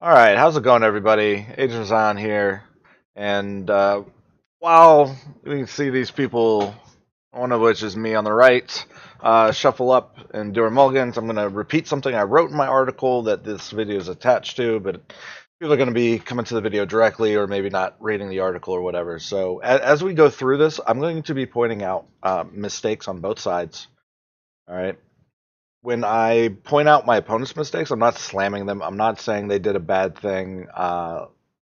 All right, how's it going, everybody? Agent's on here, and while we can see these people, one of which is me on the right, shuffle up and do our mulligans, I'm going to repeat something I wrote in my article that this video is attached to, but people are going to be coming to the video directly or maybe not reading the article or whatever. So as we go through this, I'm going to be pointing out mistakes on both sides. All right. When I point out my opponent's mistakes, I'm not slamming them. I'm not saying they did a bad thing,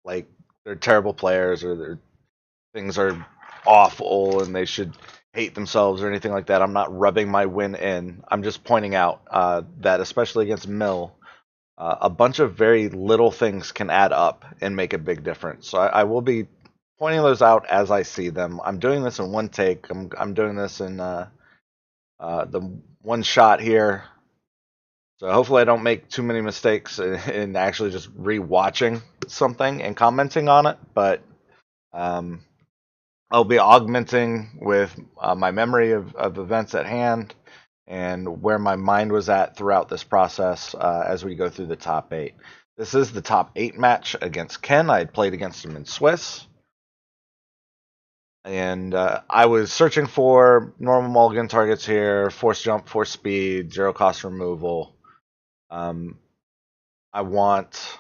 like they're terrible players or their things are awful and they should hate themselves or anything like that. I'm not rubbing my win in. I'm just pointing out that, especially against Mill, a bunch of very little things can add up and make a big difference. So I will be pointing those out as I see them. I'm doing this in one take. I'm doing this in the one shot here. So hopefully I don't make too many mistakes in actually just rewatching something and commenting on it. But um, I'll be augmenting with my memory of events at hand and where my mind was at throughout this process as we go through the top eight. This is the top eight match against Ken. I had played against him in Swiss. And I was searching for normal mulligan targets here, force jump, force speed, zero cost removal. I want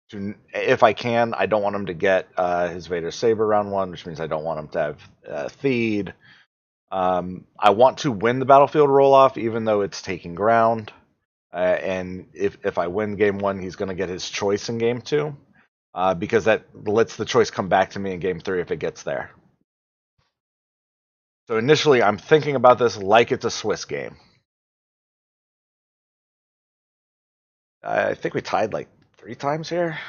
to, if I can, I don't want him to get his Vader Saber round one, which means I don't want him to have Theed. I want to win the battlefield roll off, even though it's taking ground. And if I win game one, he's going to get his choice in game two, because that lets the choice come back to me in game three if it gets there. So initially, I'm thinking about this like it's a Swiss game. I think we tied like 3 times here.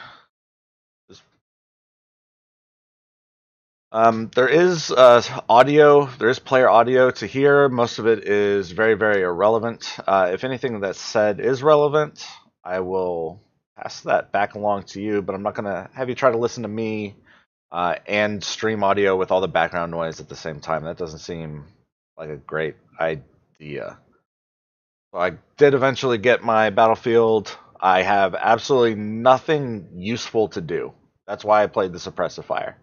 There is audio. There is player audio to hear. Most of it is very, very irrelevant. If anything that's said is relevant, I will pass that back along to you. But I'm not going to have you try to listen to me and stream audio with all the background noise at the same time. That doesn't seem like a great idea. So I did eventually get my battlefield. I have absolutely nothing useful to do. That's why I played the suppressive fire.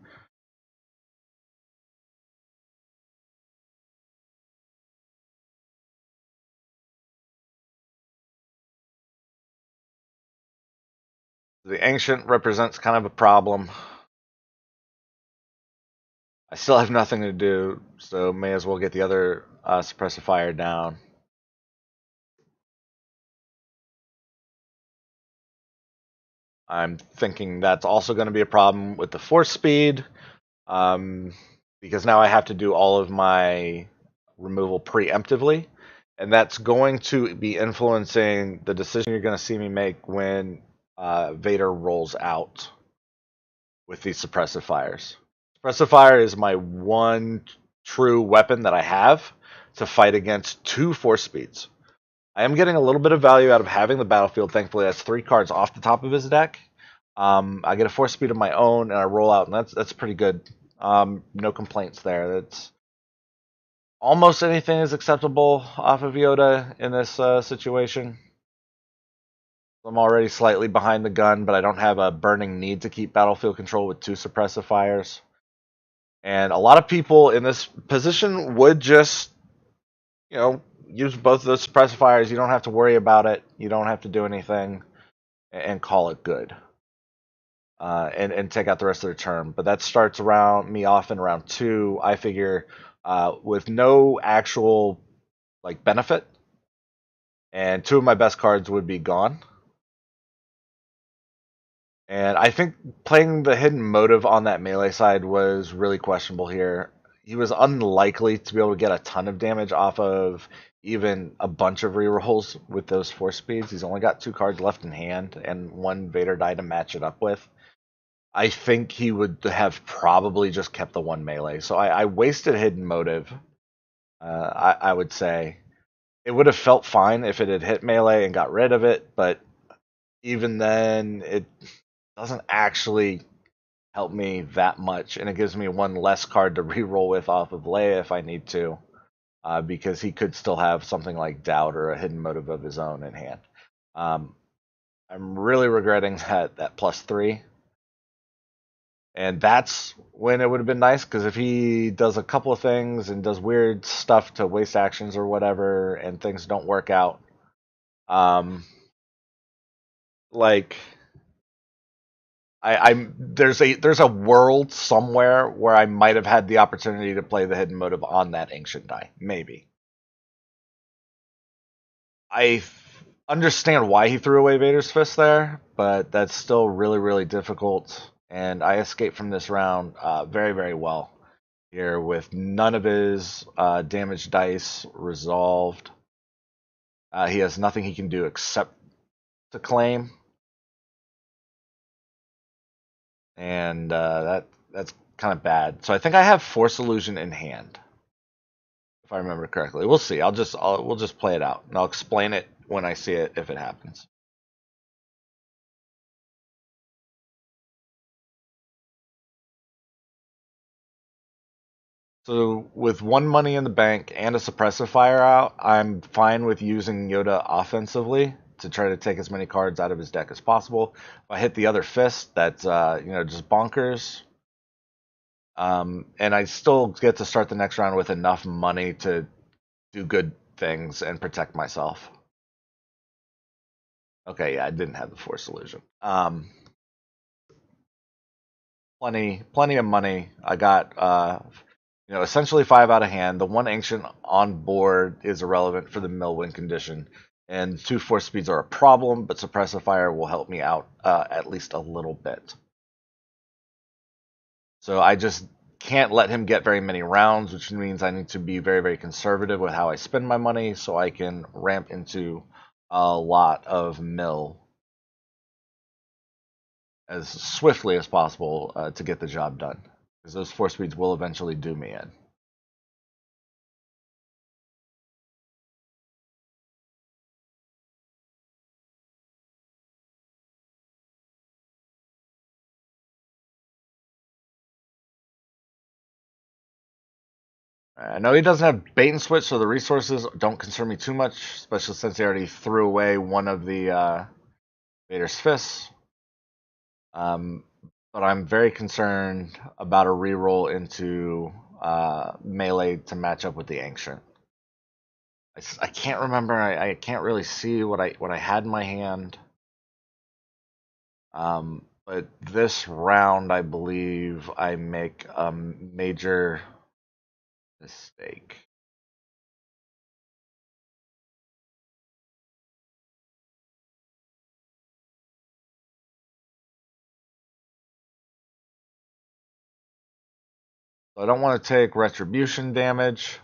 The ancient represents kind of a problem. I still have nothing to do, so may as well get the other suppressive fire down. I'm thinking that's also going to be a problem with the force speed, because now I have to do all of my removal preemptively, and that's going to be influencing the decision you're going to see me make when Vader rolls out with these suppressive fires. Suppressive fire is my one true weapon that I have to fight against 2 force speeds. I am getting a little bit of value out of having the battlefield. Thankfully, that's 3 cards off the top of his deck. I get a force speed of my own, and I roll out, and that's pretty good. No complaints there. That's almost anything is acceptable off of Yoda in this situation. I'm already slightly behind the gun, but I don't have a burning need to keep battlefield control with 2 suppressive fires. And a lot of people in this position would just, use both of those suppressive fires. You don't have to worry about it. You don't have to do anything and call it good. And take out the rest of their turn. But that starts around me off in round 2. I figure with no actual benefit, and 2 of my best cards would be gone. And I think playing the hidden motive on that melee side was really questionable here. He was unlikely to be able to get a ton of damage off of even a bunch of rerolls with those force speeds. He's only got 2 cards left in hand and 1 Vader die to match it up with. I think he would have probably just kept the 1 melee. So I wasted hidden motive, I would say. It would have felt fine if it had hit melee and got rid of it, but even then, it doesn't actually help me that much, and it gives me 1 less card to reroll with off of Leia if I need to, because he could still have something like Doubt or a hidden motive of his own in hand. I'm really regretting that +3. And that's when it would have been nice because if he does a couple of things and does weird stuff to waste actions or whatever, and things don't work out, um, like I'm there's a world somewhere where I might have had the opportunity to play the hidden motive on that ancient die, maybe. I understand why he threw away Vader's fist there, but that's still really, really difficult. And I escaped from this round very, very well here with none of his damage dice resolved. He has nothing he can do except to claim, and that's kind of bad. So I think I have Force Illusion in hand, if I remember correctly. We'll see. We'll just play it out, and I'll explain it when I see it if it happens. So with one money in the bank and a suppressive fire out, I'm fine with using Yoda offensively to try to take as many cards out of his deck as possible. If I hit the other fist, that's just bonkers. And I still get to start the next round with enough money to do good things and protect myself. Okay, yeah, I didn't have the Force Illusion. Plenty of money. I got essentially 5 out of hand. The one ancient on board is irrelevant for the mill win condition, and 2 force speeds are a problem, but suppressive fire will help me out at least a little bit. So I just can't let him get very many rounds, which means I need to be very, very conservative with how I spend my money so I can ramp into a lot of mill as swiftly as possible to get the job done, because those force speeds will eventually do me in. I know he doesn't have bait and switch, so the resources don't concern me too much, especially since he already threw away one of the Vader's fists. Um, but I'm very concerned about a reroll into melee to match up with the ancient. I can't remember. I can't really see what I had in my hand. But this round, I believe I make a major mistake. So I don't want to take retribution damage.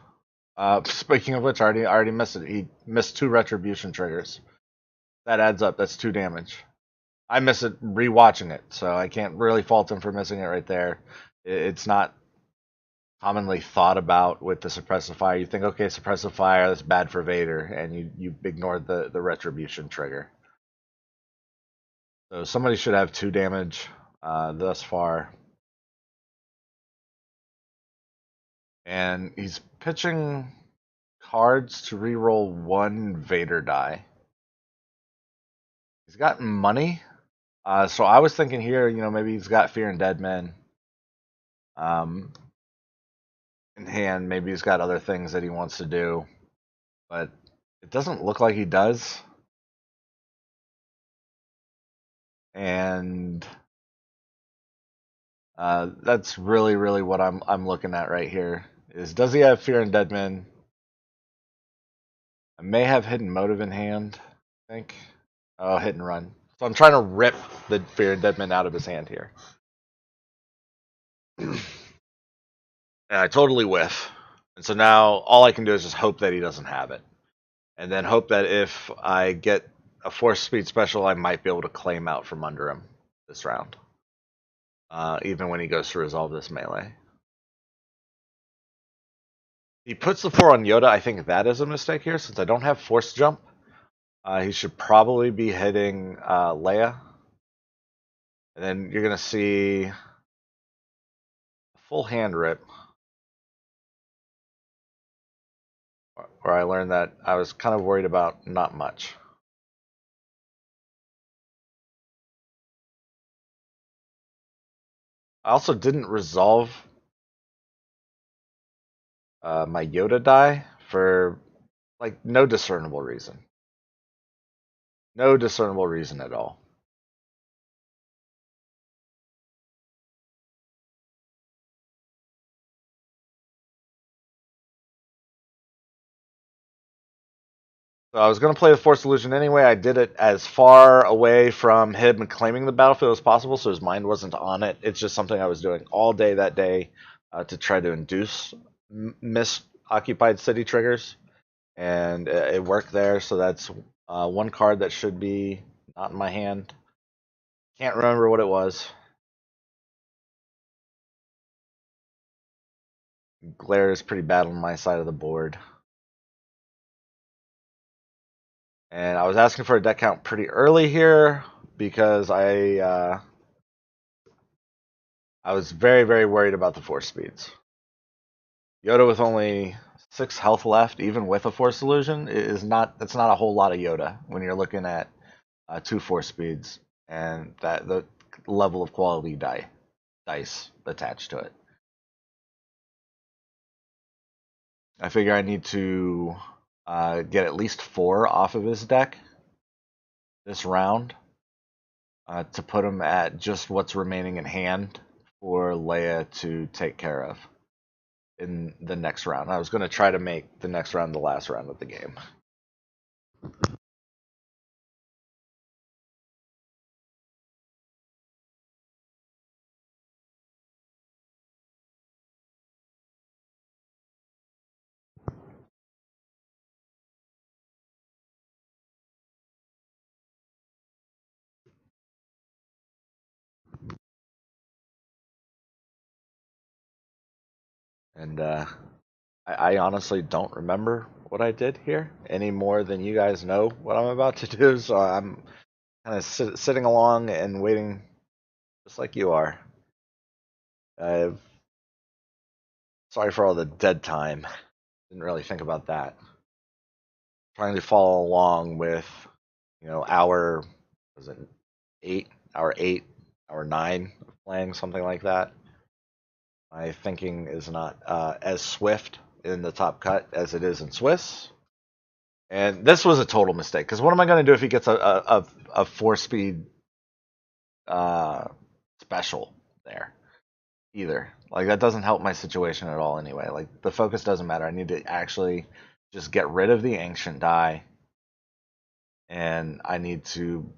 Speaking of which, I already missed it. He missed 2 retribution triggers. That adds up. That's 2 damage. I miss it rewatching it, so I can't really fault him for missing it right there. It's not commonly thought about with the suppressive fire. You think, okay, suppressive fire, that's bad for Vader, and you ignore the retribution trigger. So somebody should have 2 damage thus far. And he's pitching cards to reroll 1 Vader die. He's got money. So I was thinking here, maybe he's got Fear and Dead Men um, in hand. Maybe he's got other things that he wants to do, but it doesn't look like he does. And that's really, really what I'm looking at right here. Is does he have Fear and Dead Men? I may have Hidden Motive in hand. I think. Oh, hit and run. So I'm trying to rip the Fear and Dead Men out of his hand here. And I totally whiff. And so now all I can do is just hope that he doesn't have it. And then hope that if I get a force speed special, I might be able to claim out from under him this round. Even when he goes to resolve this melee. He puts the 4 on Yoda. I think that is a mistake here, since I don't have force jump. He should probably be hitting Leia. And then you're going to see a full hand rip. Where I learned that I was kind of worried about not much. I also didn't resolve my Yoda die for like no discernible reason. No discernible reason at all. So I was going to play the Force Illusion anyway. I did it as far away from him claiming the battlefield as possible, so his mind wasn't on it. It's just something I was doing all day that day to try to induce miss occupied city triggers, and it worked there. So that's one card that should be not in my hand. Can't remember what it was. Glare is pretty bad on my side of the board. And I was asking for a deck count pretty early here because I was very, very worried about the force speeds. Yoda with only 6 health left, even with a force illusion, is not that's not a whole lot of Yoda when you're looking at 2 force speeds and that the level of quality dice attached to it. I figure I need to get at least 4 off of his deck this round to put him at just what's remaining in hand for Leia to take care of in the next round. I was going to try to make the next round the last round of the game. And I honestly don't remember what I did here any more than you guys know what I'm about to do. So I'm kind of sitting along and waiting, just like you are. Sorry for all the dead time. Didn't really think about that. Trying to follow along with, hour was it 8, hour 8, hour 9 of playing something like that. My thinking is not as swift in the top cut as it is in Swiss. And this was a total mistake because what am I going to do if he gets a 4 speed uh, special there? Either like that doesn't help my situation at all. Anyway, like the focus doesn't matter. I need to actually just get rid of the ancient die, and I need to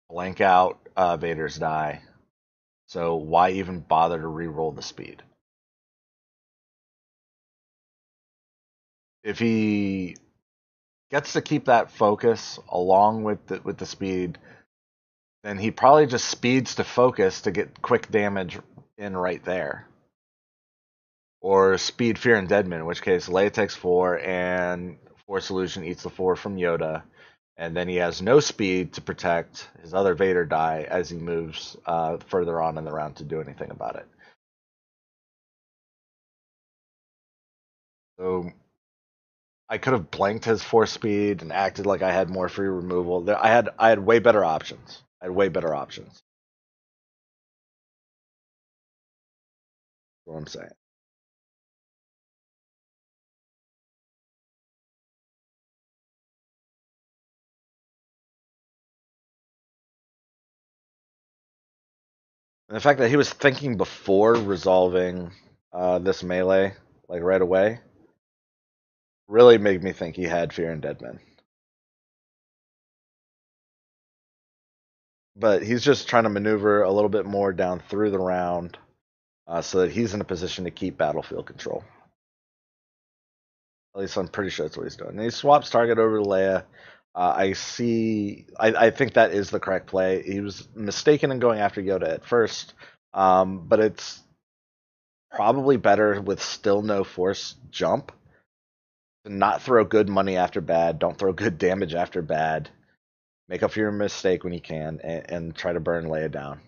blank out Vader's die. So why even bother to re-roll the speed? If he gets to keep that focus along with the speed, then he probably just speeds to focus to get quick damage in right there. Or speed, fear, and deadman, in which case Leia takes 4 and Force Illusion eats the 4 from Yoda. And then he has no speed to protect his other Vader die as he moves further on in the round to do anything about it. So I could have blanked his 4 speed and acted like I had more free removal. I had way better options. I had way better options. That's what I'm saying. And the fact that he was thinking before resolving this melee, like right away, really made me think he had Fear and Deadman. But he's just trying to maneuver a little bit more down through the round so that he's in a position to keep battlefield control. At least I'm pretty sure that's what he's doing. And he swaps target over to Leia. I think that is the correct play. He was mistaken in going after Yoda at first, but it's probably better with still no force jump to not throw good money after bad. Don't throw good damage after bad. Make up for your mistake when you can, and try to burn Leia down.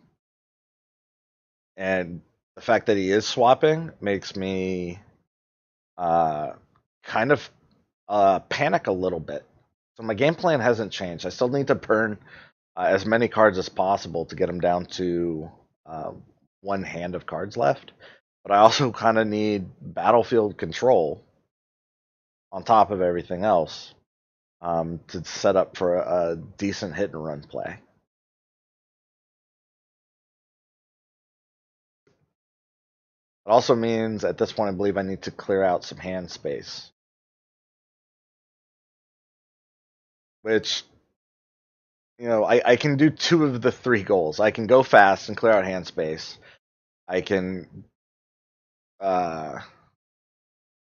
And the fact that he is swapping makes me kind of panic a little bit. So my game plan hasn't changed. I still need to burn as many cards as possible to get him down to one hand of cards left, but I also kind of need battlefield control on top of everything else to set up for a decent hit and run play. It also means at this point, I believe I need to clear out some hand space, which, I can do two of the three goals. I can go fast and clear out hand space. I can uh,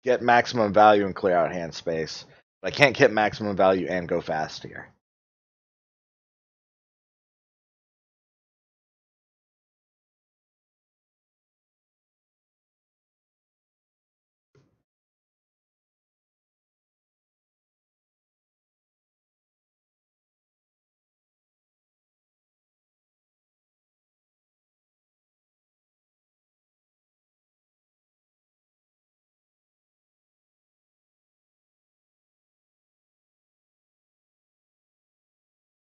get maximum value and clear out hand space. But I can't get maximum value and go fast here.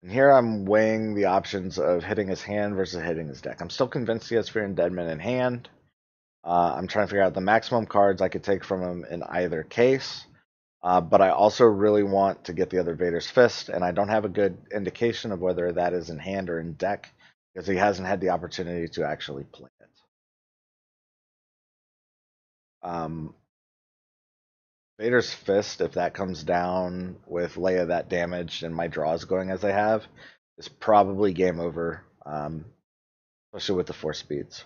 And here I'm weighing the options of hitting his hand versus hitting his deck. I'm still convinced he has Fear and Deadman in hand. I'm trying to figure out the maximum cards I could take from him in either case. But I also really want to get the other Vader's Fist, and I don't have a good indication of whether that is in hand or in deck because he hasn't had the opportunity to actually play it. Vader's Fist, if that comes down with Leia that damaged and my draws going as I have, is probably game over, especially with the force speeds.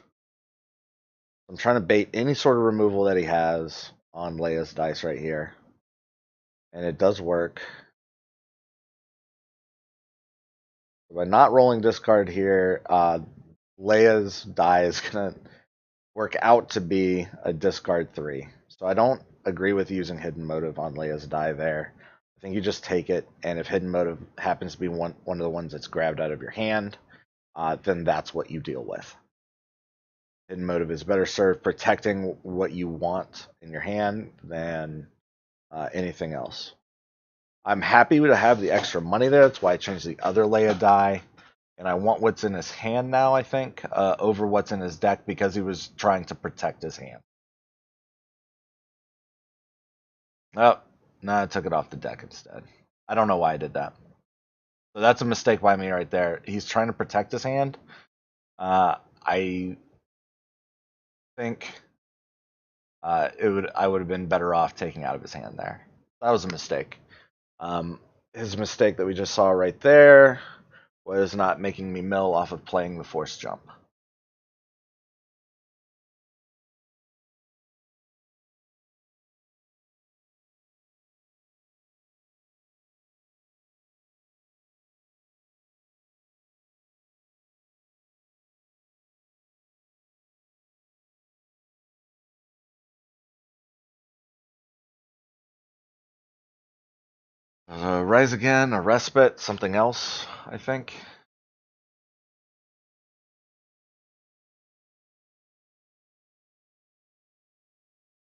I'm trying to bait any sort of removal that he has on Leia's dice right here, and it does work. By not rolling discard here, Leia's die is going to work out to be a discard 3. So I don't agree with using Hidden Motive on Leia's die there. I think you just take it, and if Hidden Motive happens to be one of the ones that's grabbed out of your hand, then that's what you deal with. Hidden Motive is better served protecting what you want in your hand than anything else. I'm happy to have the extra money there. That's why I changed the other Leia die. And I want what's in his hand now, I think, over what's in his deck because he was trying to protect his hand. Oh, no, I took it off the deck instead. I don't know why I did that. So that's a mistake by me right there. He's trying to protect his hand. I think I would have been better off taking out of his hand there. That was a mistake. His mistake that we just saw right there was not making me mill off of playing the force jump. Rise again, a respite, something else, I think.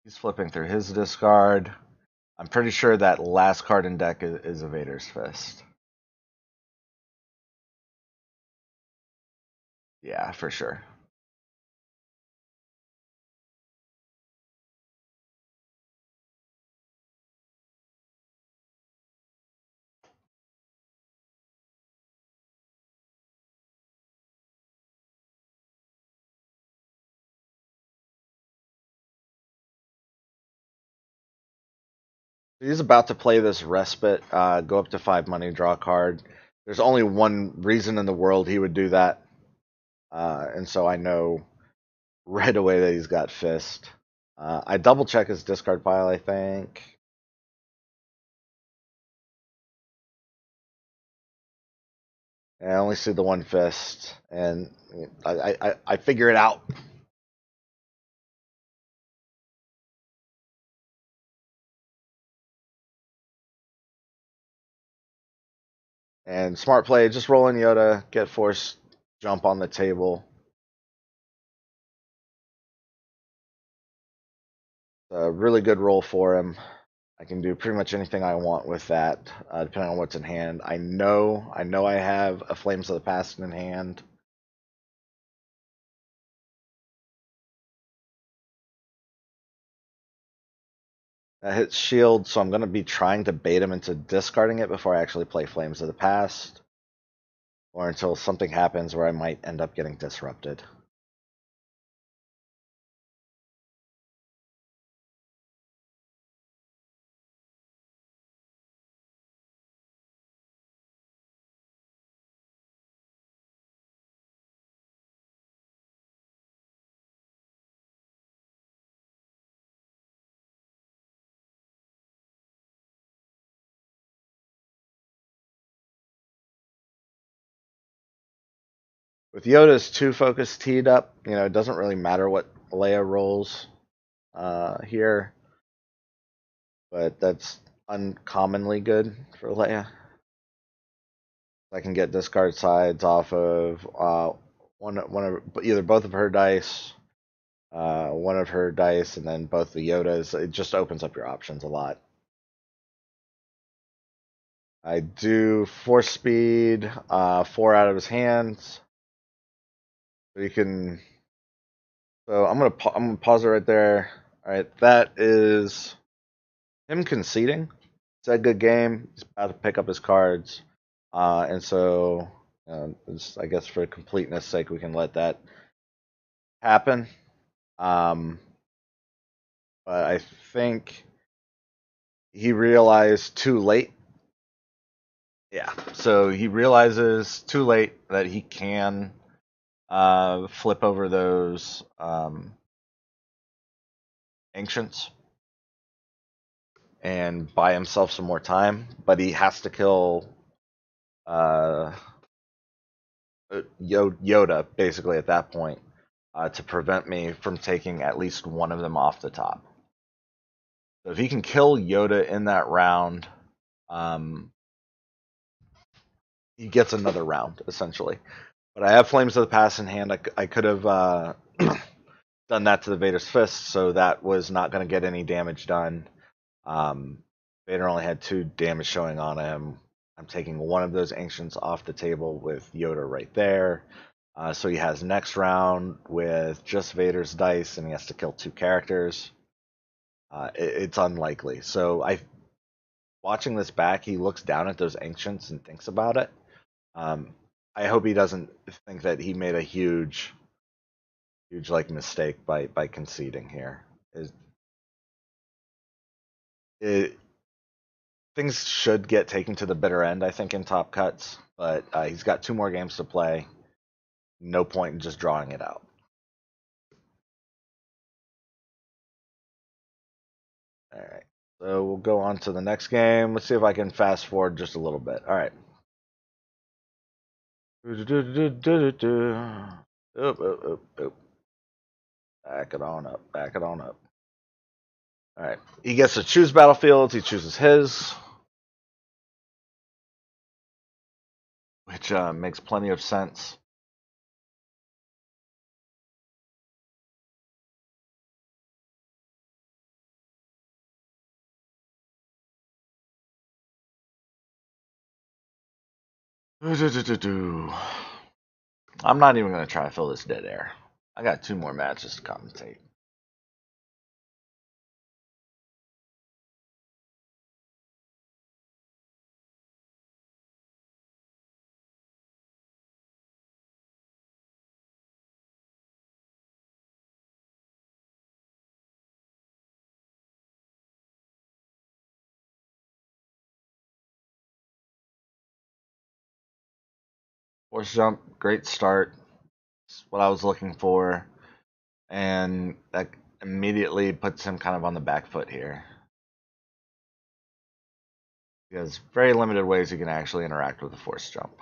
He's flipping through his discard. I'm pretty sure that last card in deck is a Vader's Fist. Yeah, for sure. He's about to play this respite, go up to 5 money, draw a card. There's only one reason in the world he would do that, and so I know right away that he's got Fist. I double check his discard pile, I think. And I only see the one Fist, and I figure it out. And smart play, just roll in Yoda, get force jump on the table. A really good roll for him. I can do pretty much anything I want with that, depending on what's in hand. I know I have a Flames of the Past in hand. That hits shield, so I'm going to be trying to bait him into discarding it before I actually play Flames of the Past, or until something happens where I might end up getting disrupted. With Yoda's 2 focus teed up, it doesn't really matter what Leia rolls here, but that's uncommonly good for Leia. I can get discard sides off of one of either both of her dice, one of her dice, and then both the Yodas. It just opens up your options a lot. I do force speed 4 out of his hands. So you can. So I'm gonna pause it right there. All right, that is him conceding. It's a good game. He's about to pick up his cards, and so I guess for completeness' sake, we can let that happen. But I think he realized too late. Yeah, so he realizes too late that he can flip over those ancients and buy himself some more time, but he has to kill uh, Yoda basically at that point to prevent me from taking at least one of them off the top. So if he can kill Yoda in that round, he gets another round essentially. But I have Flames of the Past in hand. I could have done that to the Vader's Fist, so that was not going to get any damage done. Vader only had 2 damage showing on him. I'm taking one of those Ancients off the table with Yoda right there. So he has next round with just Vader's dice, and he has to kill 2 characters. It's unlikely. So watching this back, he looks down at those Ancients and thinks about it. I hope he doesn't think that he made a huge like mistake by conceding here. It things should get taken to the bitter end, I think, in top cuts, but he's got 2 more games to play. No point in just drawing it out. All right, so we'll go on to the next game. Let's see if I can fast forward just a little bit. All right. Oop. Back it on up. Back it on up. All right. He gets to choose battlefields. He chooses his, which makes plenty of sense. I'm not even going to try to fill this dead air. I got 2 more matches to commentate. Force jump, great start. It's what I was looking for. And that immediately puts him kind of on the back foot here. He has very limited ways he can actually interact with the force jump.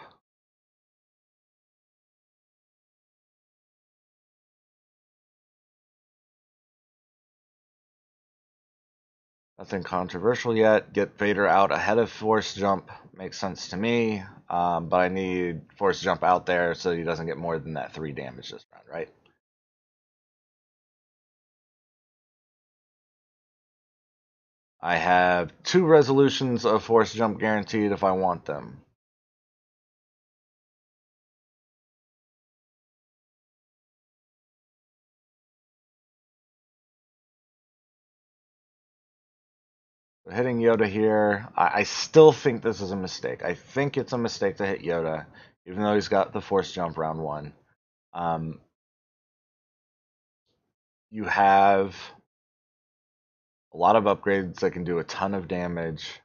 Nothing controversial yet. Get Vader out ahead of force jump makes sense to me. But I need force jump out there so he doesn't get more than that 3 damage this round, right? I have 2 resolutions of force jump guaranteed if I want them. Hitting Yoda here, I still think this is a mistake. I think it's a mistake to hit Yoda, even though he's got the force jump round one. Um, you have a lot of upgrades that can do a ton of damage.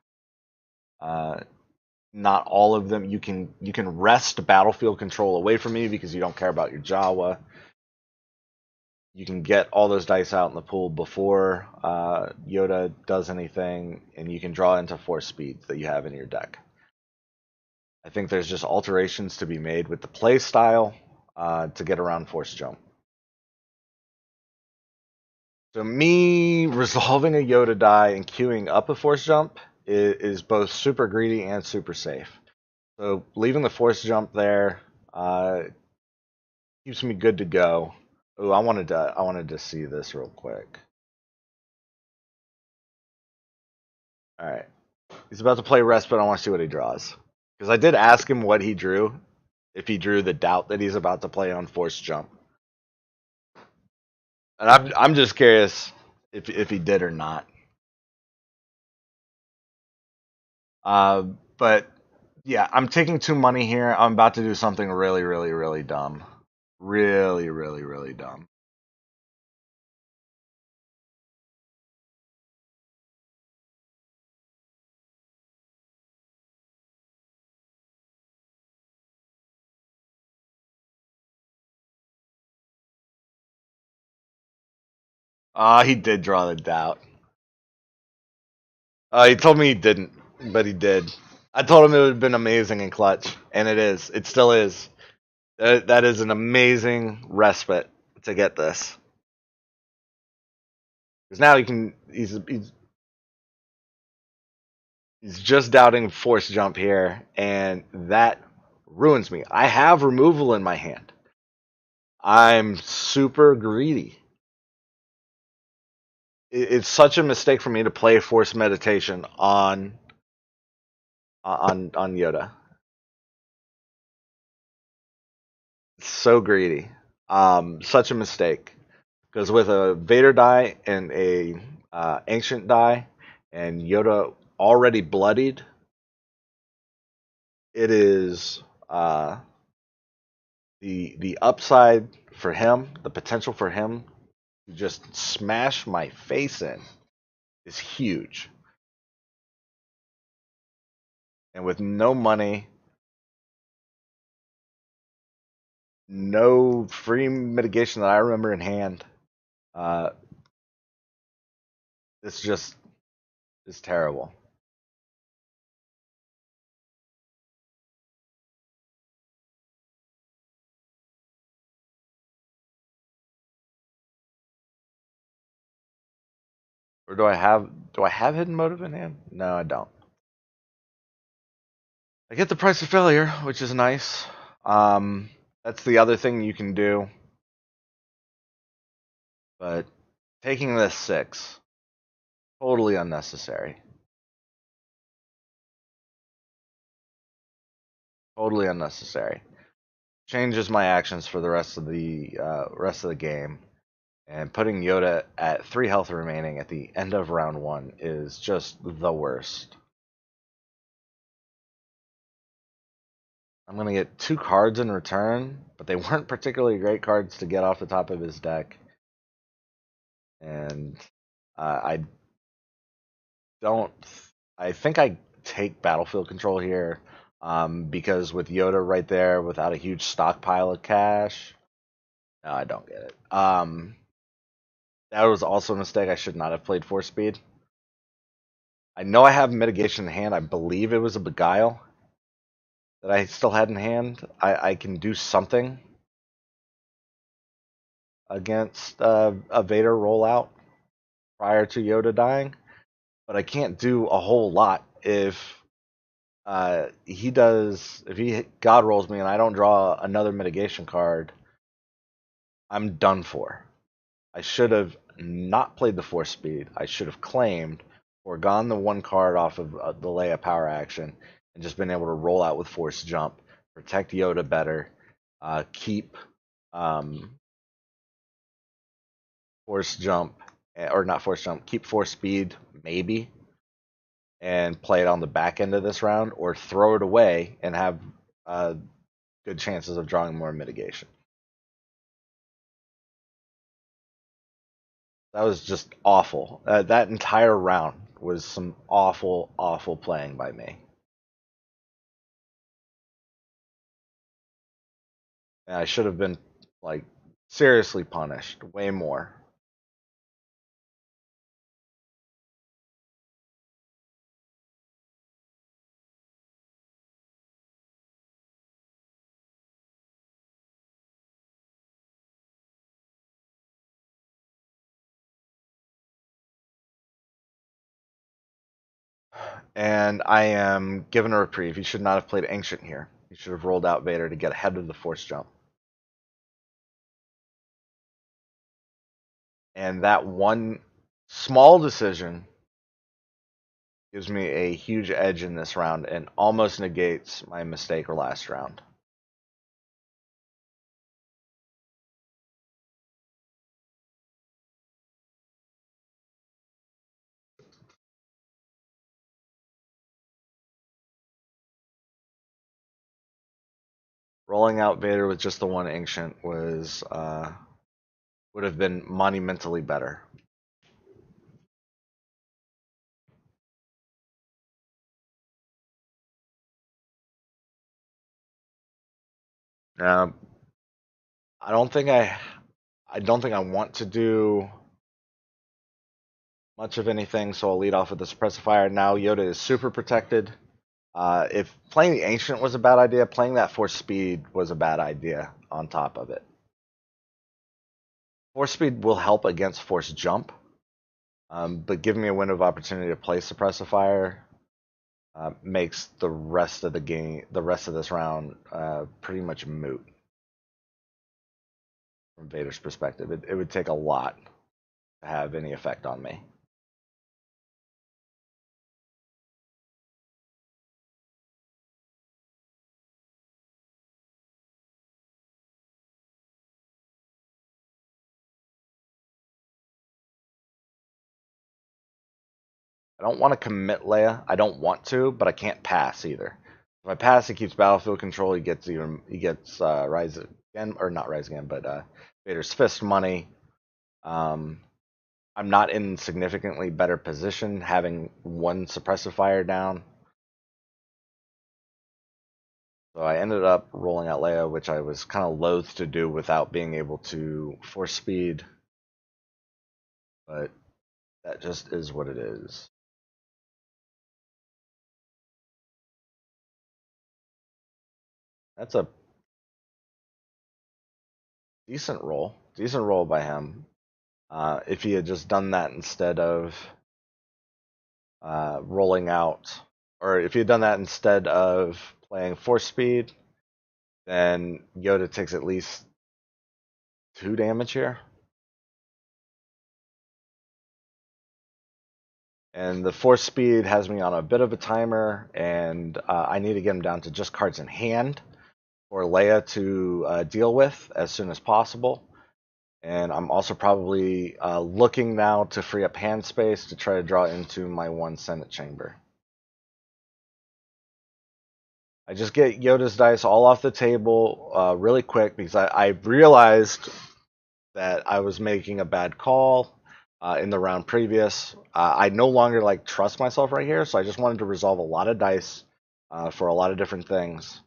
Uh, Not all of them. You can wrest battlefield control away from me because you don't care about your Jawa. You can get all those dice out in the pool before Yoda does anything, and you can draw into force speeds that you have in your deck. I think there's just alterations to be made with the play style to get around force jump. So me resolving a Yoda die and queuing up a force jump is both super greedy and super safe. So leaving the force jump there keeps me good to go. Oh, I wanted to see this real quick. All right, he's about to play respite. I want to see what he draws because I did ask him what he drew. If he drew the doubt that he's about to play on force jump, and I'm just curious if he did or not. But yeah, I'm taking 2 money here. I'm about to do something really, really, really dumb. Really, really, really dumb. He did draw the doubt. He told me he didn't, but he did. I told him it would have been amazing in clutch, and it is. It still is. That is an amazing respite to get this. Because now he can. He's just doubting force jump here, and that ruins me. I have removal in my hand. I'm super greedy. It's such a mistake for me to play force meditation on Yoda. It's so greedy. Such a mistake. Because with a Vader die and a ancient die and Yoda already bloodied, it is the upside for him, the potential for him to just smash my face in is huge. And with no money, no free mitigation that I remember in hand, uh, it's just it's terrible. Or do I have hidden motive in hand? No, I don't. I get the price of failure, which is nice. Um, that's the other thing you can do. But taking this 6, totally unnecessary. Totally unnecessary. Changes my actions for the rest of the game. And putting Yoda at 3 health remaining at the end of round 1 is just the worst. I'm going to get 2 cards in return, but they weren't particularly great cards to get off the top of his deck. And I don't. I think I take battlefield control here because with Yoda right there without a huge stockpile of cash, no, I don't get it. That was also a mistake. I should not have played 4 speed. I know I have mitigation in hand. I believe it was a Beguile that I still had in hand. I can do something against a Vader rollout prior to Yoda dying, but I can't do a whole lot if he God rolls me and I don't draw another mitigation card. I'm done for. I should have not played the 4 speed. I should have claimed or gone the 1 card off of the Leia power action and just been able to roll out with force jump, protect Yoda better, keep force jump or not force jump, keep 4 speed maybe, and play it on the back end of this round, or throw it away and have good chances of drawing more mitigation. That was just awful. That entire round was some awful, awful playing by me. And I should have been like seriously punished way more. And I am given a reprieve. He should not have played Ancient here. He should have rolled out Vader to get ahead of the Force jump. And that one small decision gives me a huge edge in this round and almost negates my mistake or last round. Rolling out Vader with just the one Ancient was would have been monumentally better. Now, I don't think I don't think I want to do much of anything, so I'll lead off with the suppressor fire. Now Yoda is super protected. If playing the Ancient was a bad idea, playing that Force Speed was a bad idea on top of it. Force Speed will help against Force Jump, but giving me a window of opportunity to play suppressor fire makes the rest of the game, the rest of this round, pretty much moot from Vader's perspective. It would take a lot to have any effect on me. I don't want to commit Leia. I don't want to, but I can't pass either. If I pass, he keeps battlefield control. He gets Rise again, or not Rise again, but Vader's Fist money. Um, I'm not in significantly better position having one suppressive fire down. So I ended up rolling out Leia, which I was kind of loath to do without being able to force speed. But that just is what it is. That's a decent roll by him. If he had just done that instead of rolling out, or if he had done that instead of playing force speed, then Yoda takes at least 2 damage here. And the force speed has me on a bit of a timer, and I need to get him down to just cards in hand for Leia to deal with as soon as possible. And I'm also probably looking now to free up hand space to try to draw into my one Senate chamber. I just get Yoda's dice all off the table really quick because I realized that I was making a bad call in the round previous. I no longer like trust myself right here, so I just wanted to resolve a lot of dice for a lot of different things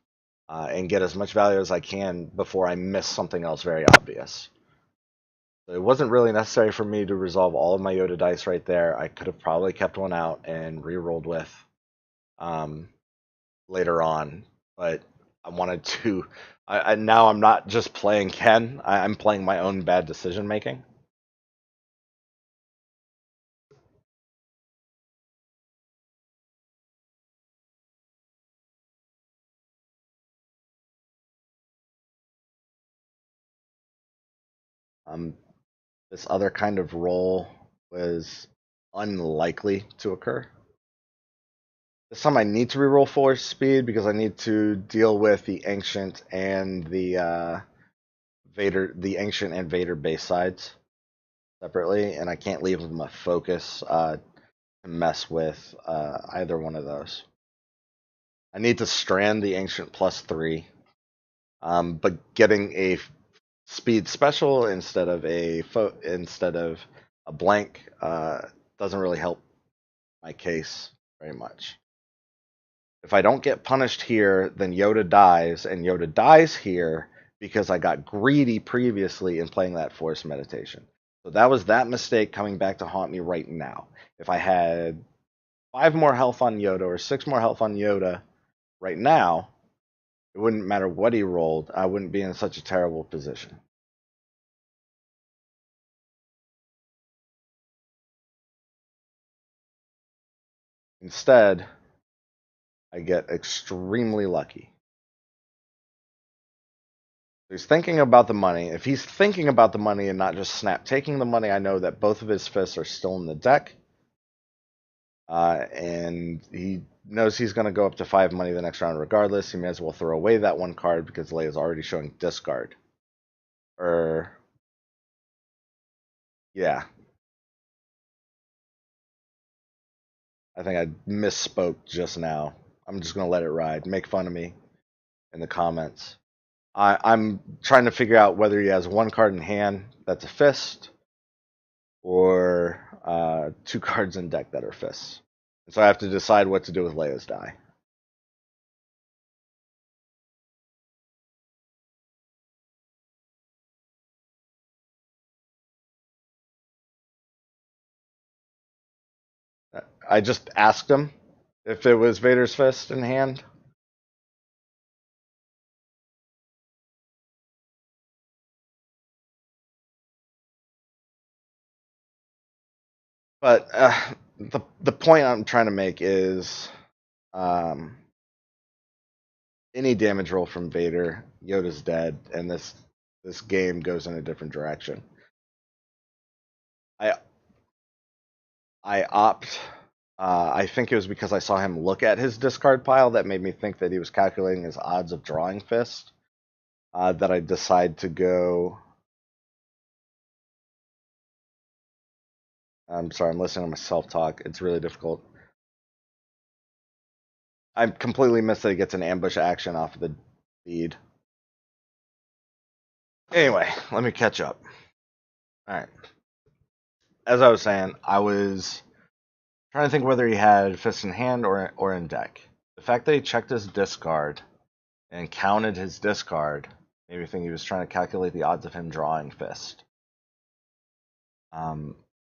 and get as much value as I can before I miss something else very obvious. So it wasn't really necessary for me to resolve all of my Yoda dice right there. I could have probably kept one out and re-rolled with um, later on, but I wanted to. Now I'm not just playing Ken. I'm playing my own bad decision making. Um, this other kind of roll was unlikely to occur. This time I need to reroll force speed because I need to deal with the ancient and the Vader, the ancient and Vader base sides separately, and I can't leave them a focus. to mess with either one of those. I need to strand the Ancient +3, but getting a speed special instead of a blank doesn't really help my case very much. If I don't get punished here, then Yoda dies, and Yoda dies here because I got greedy previously in playing that Force Meditation. So that was that mistake coming back to haunt me right now. If I had 5 more health on Yoda or 6 more health on Yoda right now, it wouldn't matter what he rolled. I wouldn't be in such a terrible position. Instead, I get extremely lucky. He's thinking about the money. If he's thinking about the money and not just snap taking the money, I know that both of his fists are still in the deck. And he knows he's going to go up to 5 money the next round regardless. He may as well throw away that one card because Leia's already showing discard. Yeah. I think I misspoke just now. I'm just going to let it ride. Make fun of me in the comments. I'm trying to figure out whether he has one card in hand that's a fist or 2 cards in deck that are fists. And so I have to decide what to do with Leia's die. I just asked him if it was Vader's fist in hand. But the point I'm trying to make is um, any damage roll from Vader, Yoda's dead, and this game goes in a different direction. I I opt. I think it was because I saw him look at his discard pile that made me think that he was calculating his odds of drawing fist. That I decide to go. I'm sorry, I'm listening to myself talk. It's really difficult. I completely missed that he gets an ambush action off of the feed. Anyway, let me catch up. All right. As I was saying, I was trying to think whether he had fist in hand or in deck. The fact that he checked his discard and counted his discard made me think he was trying to calculate the odds of him drawing fist,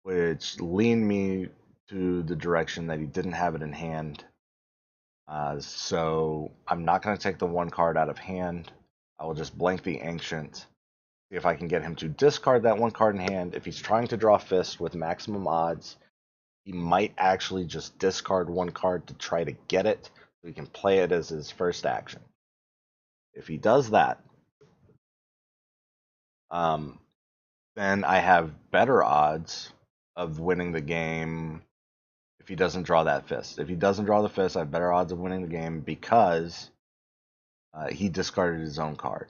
which leaned me to the direction that he didn't have it in hand. So I'm not going to take the one card out of hand. I will just blank the Ancient. See if I can get him to discard that one card in hand. If he's trying to draw fist with maximum odds, he might actually just discard one card to try to get it so he can play it as his first action. If he does that, then I have better odds of winning the game if he doesn't draw that fist. If he doesn't draw the fist, I have better odds of winning the game because he discarded his own card.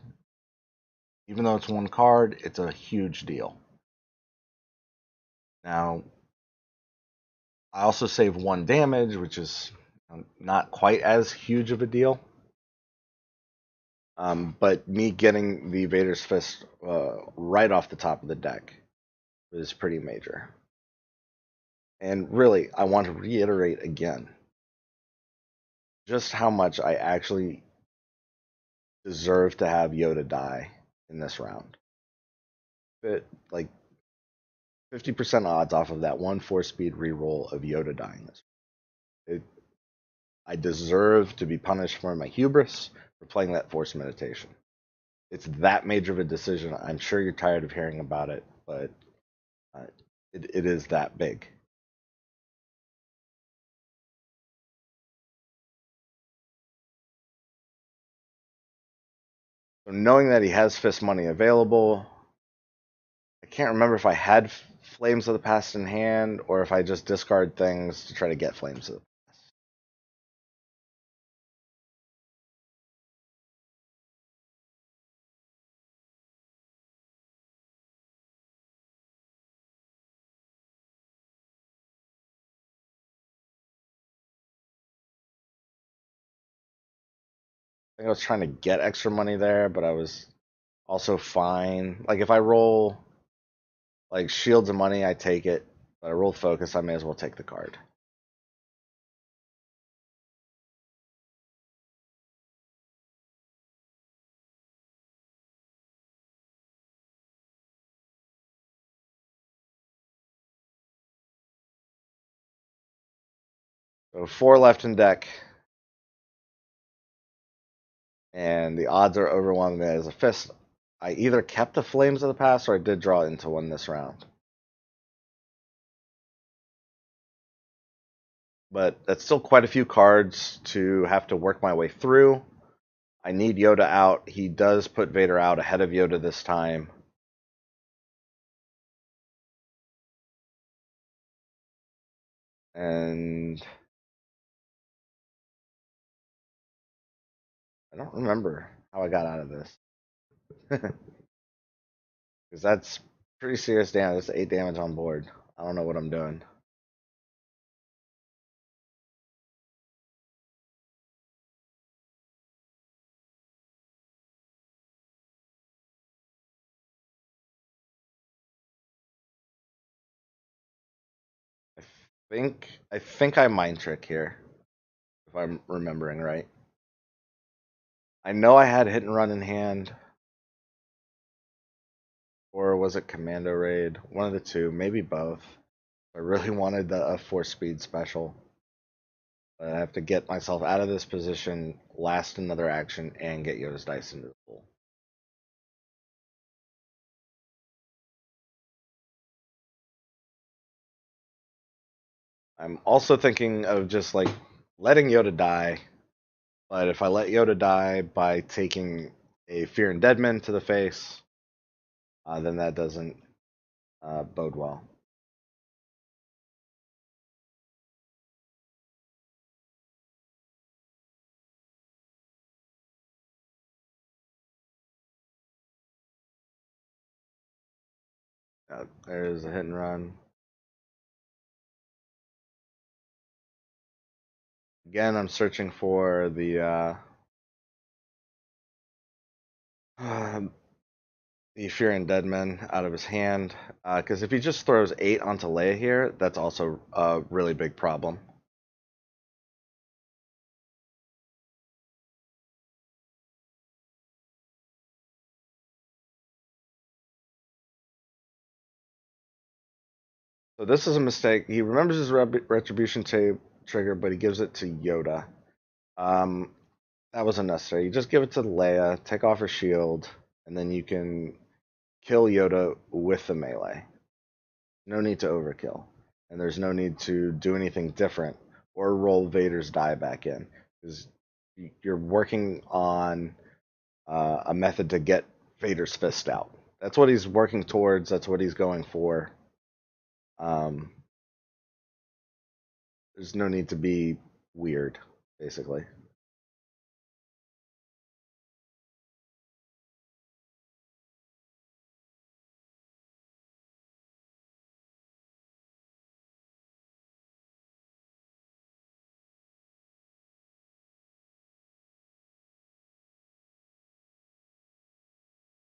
Even though it's one card, it's a huge deal. Now, I also save 1 damage, which is not quite as huge of a deal. But me getting the Vader's Fist right off the top of the deck is pretty major. And really, I want to reiterate again just how much I actually deserve to have Yoda die in this round. Like 50% odds off of that 1/4 speed reroll of Yoda dying this. I deserve to be punished for my hubris for playing that Force Meditation. It's that major of a decision. I'm sure you're tired of hearing about it, but it is that big. So knowing that he has fist money available, I can't remember if I had Flames of the Past in hand or if I just discard things to try to get Flames of the Past. think I was trying to get extra money there, but I was also fine. Like if I roll like shields of money, I take it. But I roll focus, I may as well take the card. So 4 left in deck, and the odds are overwhelming as a fist. I either kept the Flames of the Past or I did draw into one this round. But that's still quite a few cards to have to work my way through. I need Yoda out. He does put Vader out ahead of Yoda this time. And I don't remember how I got out of this. Because that's pretty serious damage. That's 8 damage on board. I don't know what I'm doing. I I think I mind trick here, if I'm remembering right. I know I had hit and run in hand, or was it commando raid? One of the two, maybe both. I really wanted the 4-speed special. But I have to get myself out of this position, last another action, and get Yoda's dice into the pool. I'm also thinking of just like letting Yoda die, but if I let Yoda die by taking a Fear and Deadman to the face, then that doesn't bode well. There's a hit and run. Again, I'm searching for the Fear and Deadman out of his hand, because if he just throws 8 onto Leia here, that's also a really big problem. So this is a mistake. He remembers his retribution trigger, but he gives it to Yoda. Um, that was unnecessary. You just give it to Leia, take off her shield, and then you can kill Yoda with the melee. No need to overkill, and there's no need to do anything different or roll Vader's die back in, because you're working on a method to get Vader's fist out. That's what he's working towards. That's what he's going for. Um, there's no need to be weird, basically.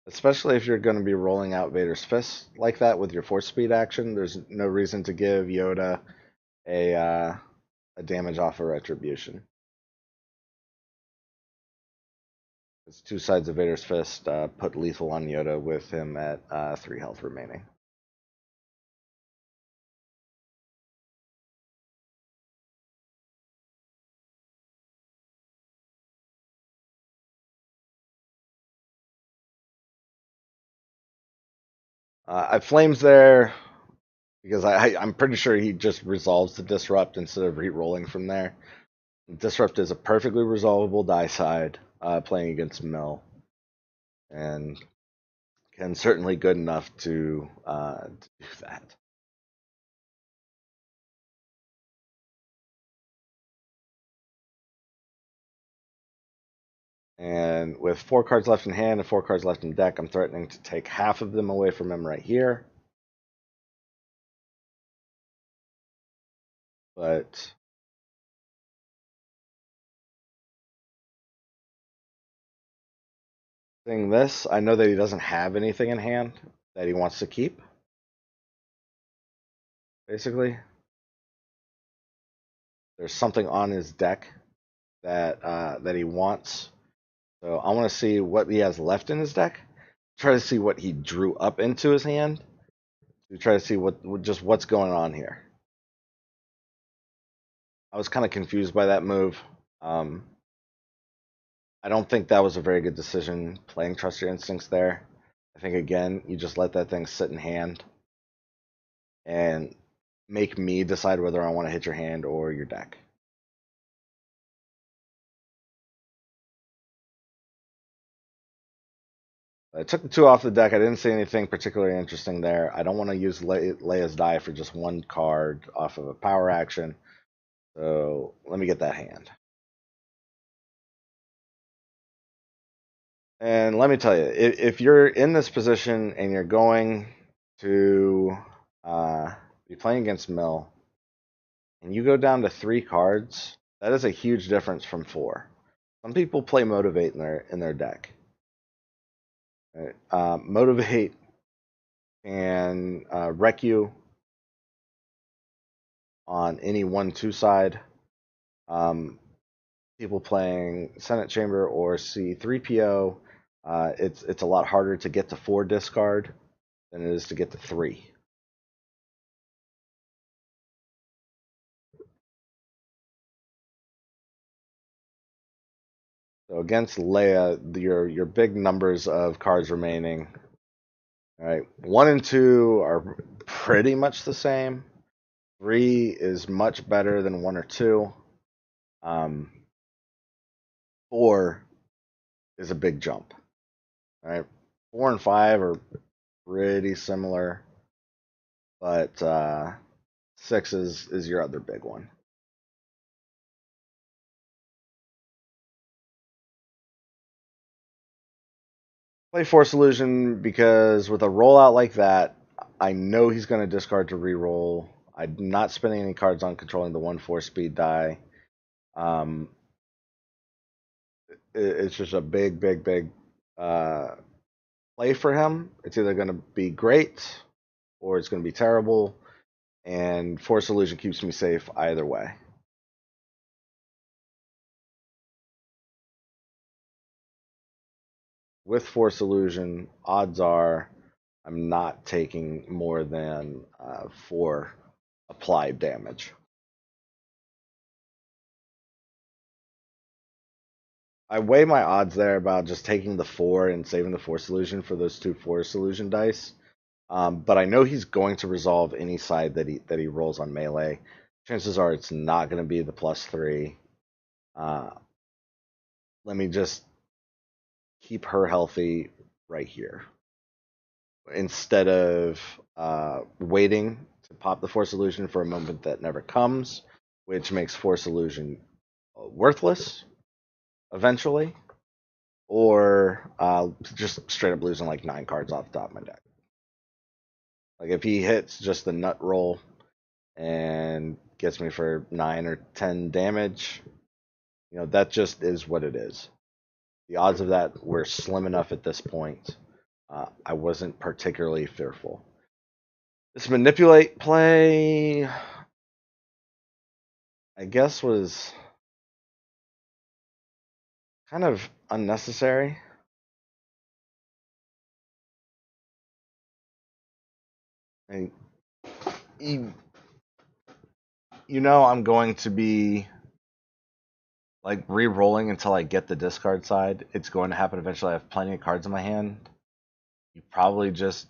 Especially if you're going to be rolling out Vader's fist like that with your 4-speed action, there's no reason to give Yoda a uh, a damage off of retribution. It's 2 sides of Vader's fist put lethal on Yoda with him at 3 health remaining. I flames there because I'm pretty sure he just resolves the disrupt instead of re-rolling from there. Disrupt is a perfectly resolvable die side playing against Mill, and can certainly good enough to do that. And with 4 cards left in hand and 4 cards left in deck, I'm threatening to take half of them away from him right here. But Seeing this, I know that he doesn't have anything in hand that he wants to keep, basically. There's something on his deck that he wants. So I want to see what he has left in his deck. Try to see what he drew up into his hand. To try to see just what's going on here. I was kind of confused by that move. Um, I don't think that was a very good decision playing Trust Your Instincts there. I think again, you just let that thing sit in hand and make me decide whether I want to hit your hand or your deck. I took the 2 off the deck. I didn't see anything particularly interesting there. I don't want to use Leia's die for just 1 card off of a power action. So let me get that hand. And let me tell you, if you're in this position and you're going to be playing against Mill, and you go down to 3 cards, that is a huge difference from 4. Some people play Motivate in their deck. Right? Motivate can wreck you on any 1-2 side. People playing Senate Chamber or C3PO, it's a lot harder to get to 4 discard than it is to get to 3. So against Leia, your big numbers of cards remaining. All right, 1 and 2 are pretty much the same. 3 is much better than 1 or 2. 4 is a big jump. All right, 4 and 5 are pretty similar, but 6 is your other big one. Play Force Illusion because with a rollout like that, I know he's going to discard to reroll. I'm not spending any cards on controlling the 1/4 speed die. Um, it's just a big play for him. It's either going to be great or it's going to be terrible, and Force Illusion keeps me safe either way. With Force Illusion, odds are I'm not taking more than 4 applied damage. I weigh my odds there about just taking the 4 and saving the Force Illusion for those 2 Force Illusion dice. But I know he's going to resolve any side that he rolls on melee. Chances are it's not going to be the +3. Uh, let me just keep her healthy right here instead of waiting to pop the Force Illusion for a moment that never comes, which makes Force Illusion worthless eventually, or just straight up losing like 9 cards off the top of my deck. Like if he hits just the nut roll and gets me for 9 or 10 damage, that just is what it is. The odds of that were slim enough at this point. I wasn't particularly fearful. This manipulate play, I guess, was kind of unnecessary. And I'm going to be like re-rolling until I get the discard side. It's going to happen eventually. I have plenty of cards in my hand. You probably just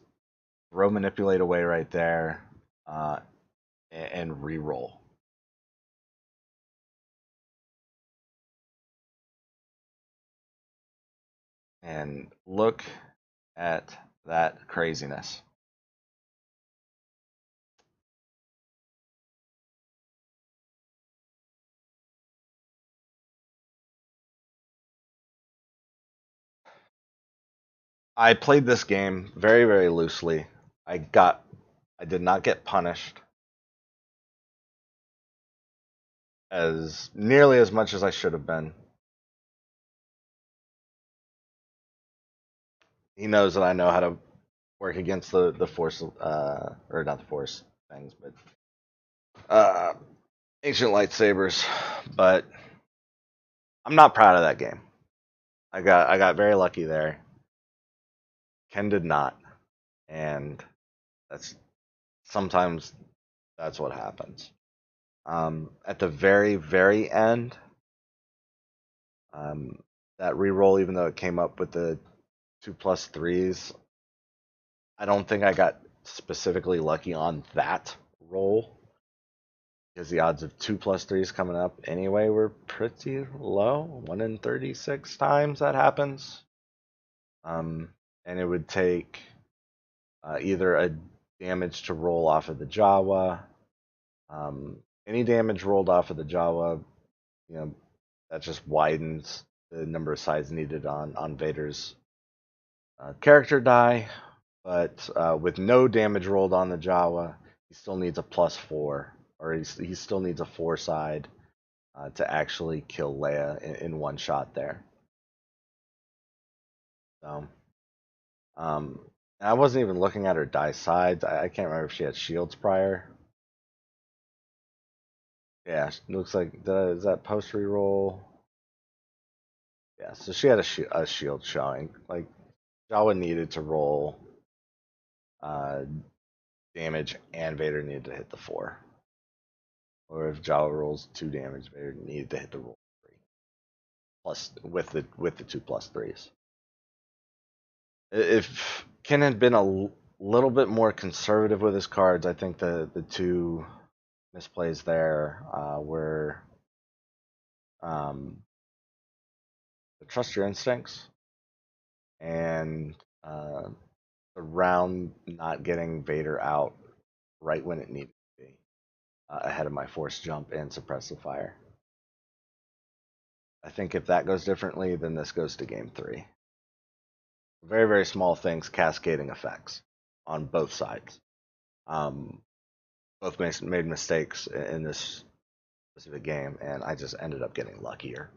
throw manipulate away right there and re-roll. And look at that craziness. I played this game very, very loosely. I did not get punished as nearly as much as I should have been. he knows that I know how to work against the force, or not the force things, but uh, ancient lightsabers. But I'm not proud of that game. I got very lucky there. Ken did not, and that's sometimes that's what happens. At the very very end, um, that reroll, even though it came up with the 2+3s, I don't think I got specifically lucky on that roll because the odds of 2+3s coming up anyway were pretty low. 1 in 36 times that happens. And it would take either a damage to roll off of the Jawa. Any damage rolled off of the Jawa, you know, that just widens the number of sides needed on Vader's character die. But with no damage rolled on the Jawa, he still needs a +4, or he still needs a 4 side to actually kill Leia in one shot there. So, um, I wasn't even looking at her die sides. I can't remember if she had shields prior. Yeah, looks like is that post reroll? Yeah, so she had a shield showing. Like Jawa needed to roll uh, damage, and Vader needed to hit the 4. Or if Jawa rolls 2 damage, Vader needed to hit the roll 3 plus with the 2+3s. If Ken had been a little bit more conservative with his cards, I think the two misplays there were um, trust your instincts and around not getting Vader out right when it needed to be ahead of my force jump and suppressive fire. I think if that goes differently, then this goes to game 3. Very, very small things, cascading effects on both sides. Um, both made mistakes in this specific game, and I just ended up getting luckier.